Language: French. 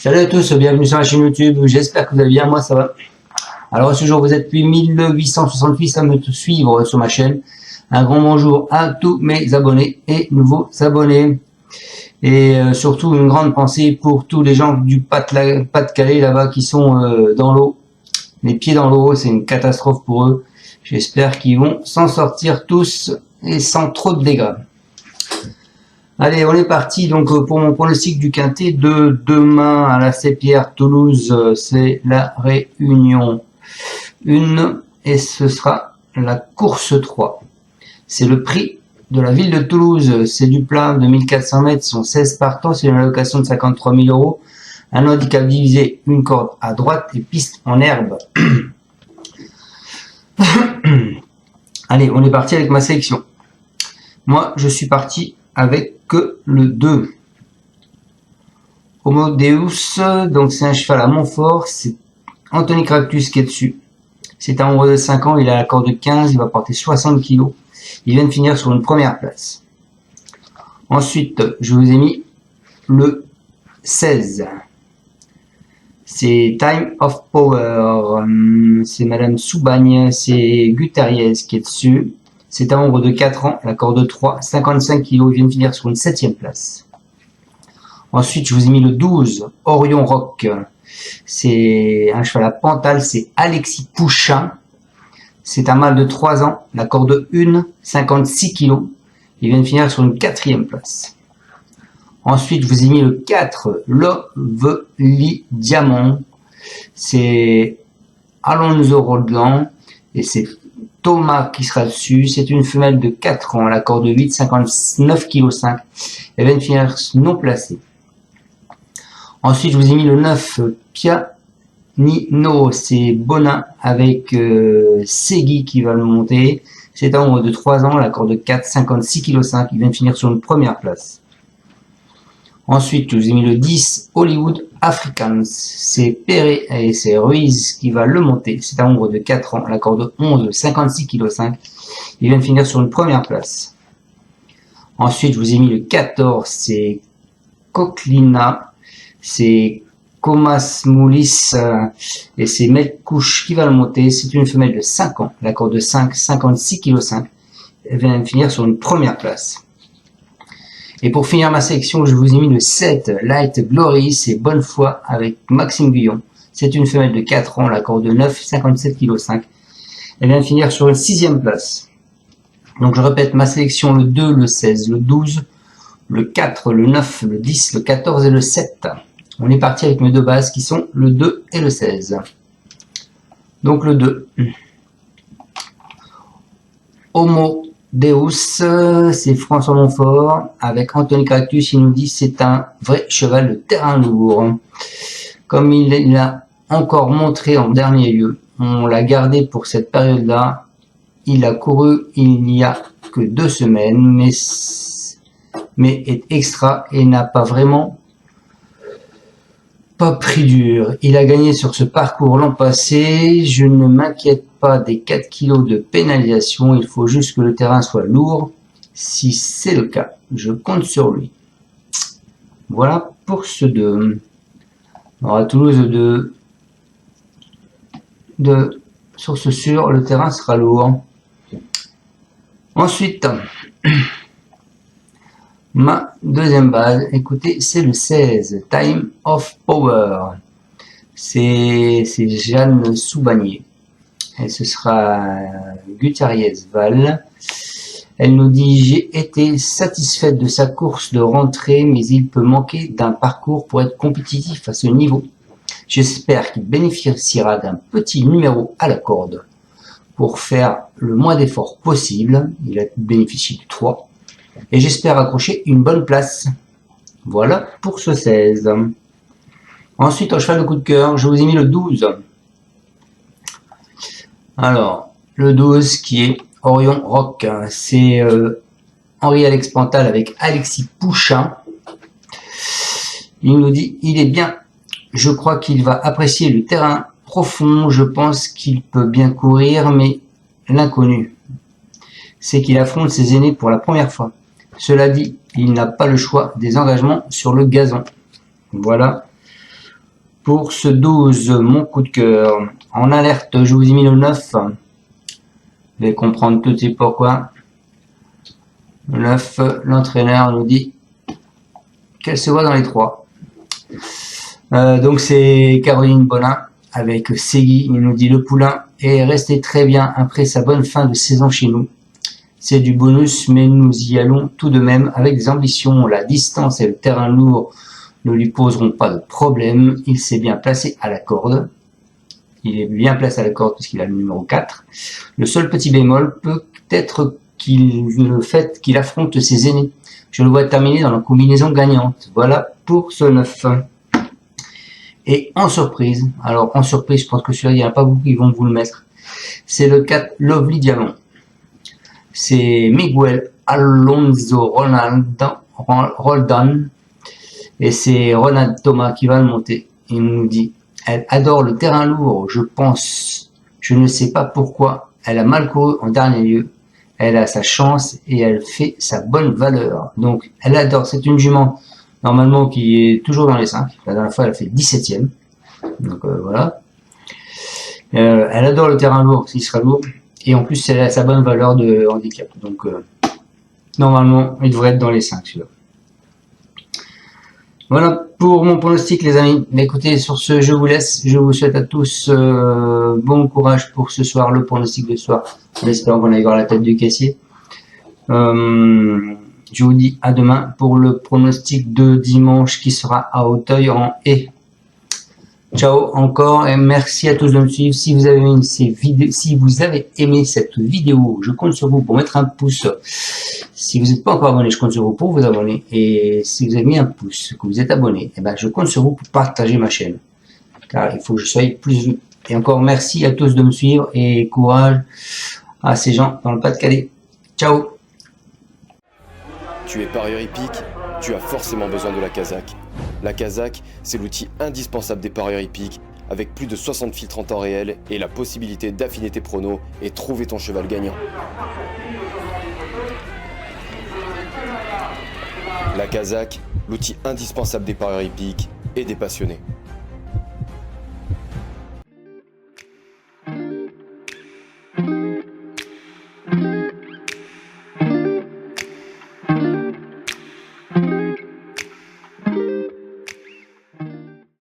Salut à tous, bienvenue sur la chaîne YouTube, j'espère que vous allez bien, moi ça va. Alors ce jour vous êtes plus 1868 à me suivre sur ma chaîne. Un grand bonjour à tous mes abonnés et nouveaux abonnés. Et surtout une grande pensée pour tous les gens du Pas-de-Calais là-bas qui sont dans l'eau. Les pieds dans l'eau, c'est une catastrophe pour eux. J'espère qu'ils vont s'en sortir tous et sans trop de dégâts. Allez, on est parti donc pour mon pronostic du quintet de demain à la Sépierre Toulouse. C'est la réunion 1 et ce sera la course 3. C'est le prix de la ville de Toulouse. C'est du plat de 1400 mètres, sont 16 partants, c'est une allocation de 53 000 €. Un handicap divisé, une corde à droite et piste en herbe. Allez, on est parti avec ma sélection. Moi, je suis parti avec le 2. Homo Deus, donc c'est un cheval à Montfort, c'est Anthony Cractus qui est dessus. C'est un hombre de 5 ans, il a la corde de 15, il va porter 60 kg. Il vient de finir sur une première place. Ensuite, je vous ai mis le 16. C'est Time of Power, c'est Madame Soubagne, c'est Gutariez qui est dessus. C'est un nombre de 4 ans, la corde 3, 55 kg, il vient de finir sur une 7e place. Ensuite, je vous ai mis le 12, Orion Rock. C'est un cheval à Pantal, c'est Alexis Pouchin. C'est un mâle de 3 ans, la corde 1, 56 kg. Il vient de finir sur une 4e place. Ensuite, je vous ai mis le 4, Lovely Diamond. C'est Alonso Roland et c'est Thomas qui sera dessus. C'est une femelle de 4 ans, la corde 8, 59 kg 5. Elle vient de finir non placée. Ensuite, je vous ai mis le 9, Pianino. C'est Bonin avec Segui qui va le monter. C'est un nombre de 3 ans, la corde 4, 56 kg 5. Il vient de finir sur une première place. Ensuite, je vous ai mis le 10, Hollywood Africans. C'est Perret et c'est Ruiz qui va le monter. C'est un nombre de 4 ans, la corde 11, 56 kg 5. Il vient de finir sur une première place. Ensuite, je vous ai mis le 14, c'est Coquelina. C'est Comas Moulis et c'est Melkouche qui va le monter. C'est une femelle de 5 ans, la corde 5, 56 kg 5. Elle vient de finir sur une première place. Et pour finir ma sélection, je vous ai mis le 7, Light Glory, c'est Bonne Foi avec Maxime Guyon. C'est une femelle de 4 ans, la corde 9, 57 kg 5. Elle vient de finir sur une 6e place. Donc je répète ma sélection, le 2, le 16, le 12, le 4, le 9, le 10, le 14 et le 7. On est parti avec mes deux bases qui sont le 2 et le 16. Donc le 2. Homo Deus, c'est François Montfort avec Anthony Cractus. Il nous dit c'est un vrai cheval de terrain lourd. Comme il l'a encore montré en dernier lieu, on l'a gardé pour cette période-là. Il a couru il n'y a que 2 semaines, mais est extra et n'a pas vraiment pris dur. Il a gagné sur ce parcours l'an passé. Je ne m'inquiète pas des 4 kg de pénalisation. Il faut juste que le terrain soit lourd. Si c'est le cas, je compte sur lui. Voilà pour ce 2. Alors à Toulouse sur ce sûr, le terrain sera lourd. Ensuite, ma deuxième base, écoutez, c'est le 16, Time of Power. C'est Jeanne Soubagnier. Et ce sera Gutariez Val. Elle nous dit, j'ai été satisfaite de sa course de rentrée, mais il peut manquer d'un parcours pour être compétitif à ce niveau. J'espère qu'il bénéficiera d'un petit numéro à la corde pour faire le moins d'efforts possible. Il a bénéficié de 3. Et j'espère accrocher une bonne place. Voilà pour ce 16. Ensuite, en cheval de coup de cœur, je vous ai mis le 12. Alors, le 12 qui est Orion Rock, c'est Henri-Alex Pantal avec Alexis Pouchin. Il nous dit, il est bien. Je crois qu'il va apprécier le terrain profond. Je pense qu'il peut bien courir, mais l'inconnu, c'est qu'il affronte ses aînés pour la première fois. Cela dit, il n'a pas le choix des engagements sur le gazon. Voilà Pour ce 12, mon coup de cœur. En alerte, je vous ai mis le 9. Vous allez comprendre tout de suite pourquoi. Le 9, l'entraîneur nous dit qu'elle se voit dans les 3. Donc c'est Caroline Bonin avec Segui. Il nous dit le poulain est resté très bien après sa bonne fin de saison chez nous. C'est du bonus, mais nous y allons tout de même avec des ambitions. La distance et le terrain lourd ne lui poseront pas de problème. Il s'est bien placé à la corde. Il est bien placé à la corde puisqu'il a le numéro 4. Le seul petit bémol peut être le fait qu'il affronte ses aînés. Je le vois terminer dans la combinaison gagnante. Voilà pour ce 9. Et en surprise, alors en surprise, je pense que celui-là, il n'y en a pas beaucoup qui vont vous le mettre. C'est le 4 Lovely Diamond. C'est Miguel Alonso Roldan. Et c'est Ronald Thomas qui va le monter. Il nous dit, elle adore le terrain lourd, je pense. Je ne sais pas pourquoi. Elle a mal couru en dernier lieu. Elle a sa chance et elle fait sa bonne valeur. Donc, elle adore. C'est une jument, normalement, qui est toujours dans les 5. La dernière fois, elle a fait 17e. Donc, voilà. Elle adore le terrain lourd, s'il sera lourd. Et en plus, elle a sa bonne valeur de handicap. Donc, normalement, il devrait être dans les 5, celui-là. Voilà pour mon pronostic, les amis. Mais écoutez, sur ce, je vous laisse. Je vous souhaite à tous bon courage pour ce soir, le pronostic de ce soir. En espérant qu'on aille voir la tête du caissier. Je vous dis à demain pour le pronostic de dimanche qui sera à Auteuil en haie. Ciao encore et merci à tous de me suivre. Si vous avez aimé cette vidéo, je compte sur vous pour mettre un pouce. Si vous n'êtes pas encore abonné, je compte sur vous pour vous abonner. Et si vous avez mis un pouce, que vous êtes abonné, eh ben, je compte sur vous pour partager ma chaîne. Car il faut que je sois plus vu. Et encore merci à tous de me suivre et courage à ces gens dans le Pas-de-Calais. Ciao. Tu es parieur hippique, tu as forcément besoin de la Kazakh. La Kazakh, c'est l'outil indispensable des parieurs hippiques, avec plus de 60 filtres en temps réel et la possibilité d'affiner tes pronos et trouver ton cheval gagnant. La Kazakh, l'outil indispensable des parieurs hippiques et des passionnés.